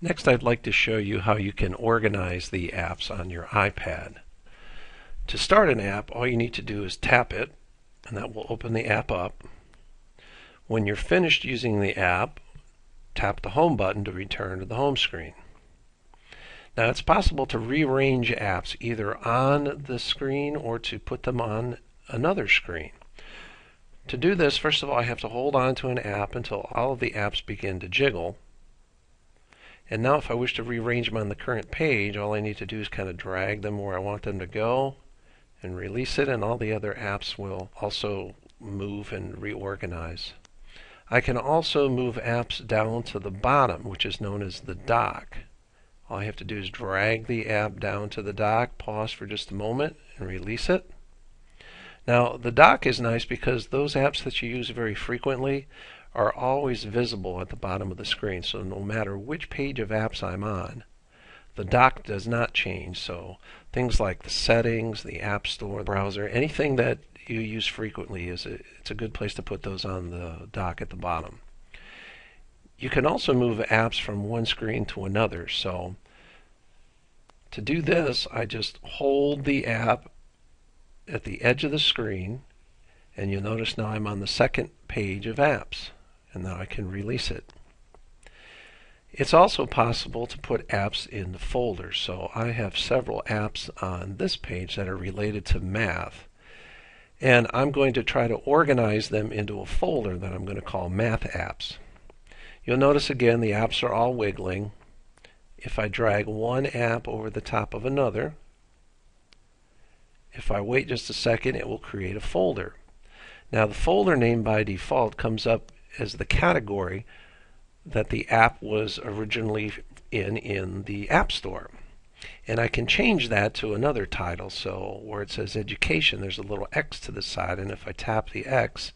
Next, I'd like to show you how you can organize the apps on your iPad. To start an app, all you need to do is tap it, and that will open the app up. When you're finished using the app, tap the Home button to return to the home screen. Now, it's possible to rearrange apps either on the screen or to put them on another screen. To do this, first of all, I have to hold on to an app until all of the apps begin to jiggle. And now if I wish to rearrange them on the current page, all I need to do is kind of drag them where I want them to go and release it, and all the other apps will also move and reorganize. I can also move apps down to the bottom, which is known as the dock. All I have to do is drag the app down to the dock, pause for just a moment, and release it. Now, the dock is nice because those apps that you use very frequently are always visible at the bottom of the screen. So no matter which page of apps I'm on, the dock does not change. So things like the settings, the App Store, the browser, anything that you use frequently, it's a good place to put those on the dock at the bottom. You can also move apps from one screen to another. So to do this, I just hold the app at the edge of the screen, and you'll notice now I'm on the second page of apps. And now I can release it. It's also possible to put apps in the folders. So I have several apps on this page that are related to math. And I'm going to try to organize them into a folder that I'm going to call Math Apps. You'll notice again the apps are all wiggling. If I drag one app over the top of another, if I wait just a second, it will create a folder. Now the folder name by default comes up as the category that the app was originally in the App Store. And I can change that to another title. So where it says education, there's a little X to the side, and if I tap the X,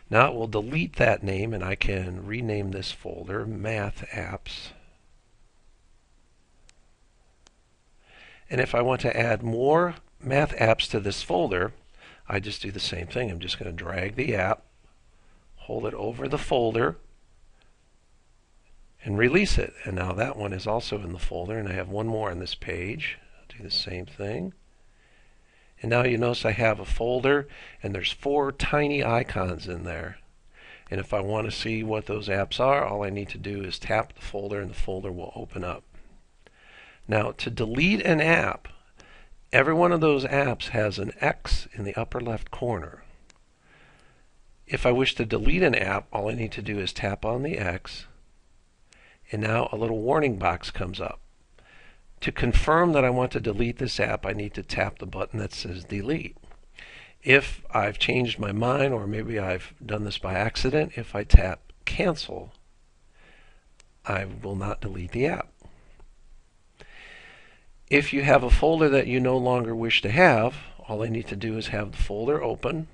now it will delete that name, and I can rename this folder Math Apps. And if I want to add more math apps to this folder, I just do the same thing. I'm just going to drag the app, hold it over the folder, and release it. And now that one is also in the folder, and I have one more on this page. I'll do the same thing. And now you notice I have a folder, and there's 4 tiny icons in there. And if I want to see what those apps are, all I need to do is tap the folder, and the folder will open up. Now, to delete an app, every one of those apps has an X in the upper left corner. If I wish to delete an app, all I need to do is tap on the X, and now a little warning box comes up. To confirm that I want to delete this app, I need to tap the button that says delete. If I've changed my mind, or maybe I've done this by accident, if I tap cancel, I will not delete the app. If you have a folder that you no longer wish to have, all I need to do is have the folder open.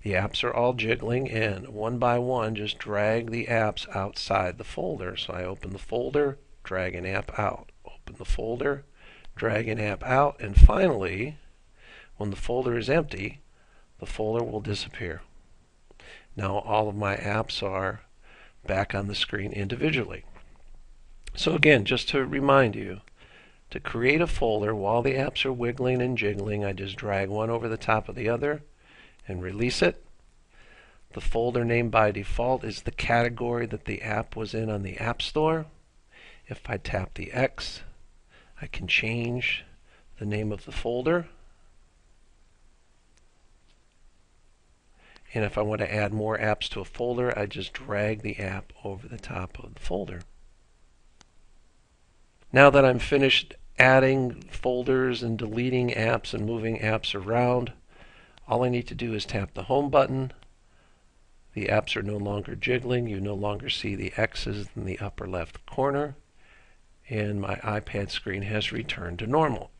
The apps are all jiggling, and one by one just drag the apps outside the folder. So I open the folder, drag an app out. Open the folder, drag an app out, and finally, when the folder is empty, the folder will disappear. Now all of my apps are back on the screen individually. So again, just to remind you, to create a folder while the apps are wiggling and jiggling, I just drag one over the top of the other and release it. The folder name by default is the category that the app was in on the App Store. If I tap the X, I can change the name of the folder. And if I want to add more apps to a folder, I just drag the app over the top of the folder. Now that I'm finished adding folders and deleting apps and moving apps around, all I need to do is tap the Home button. The apps are no longer jiggling. You no longer see the X's in the upper left corner, and my iPad screen has returned to normal.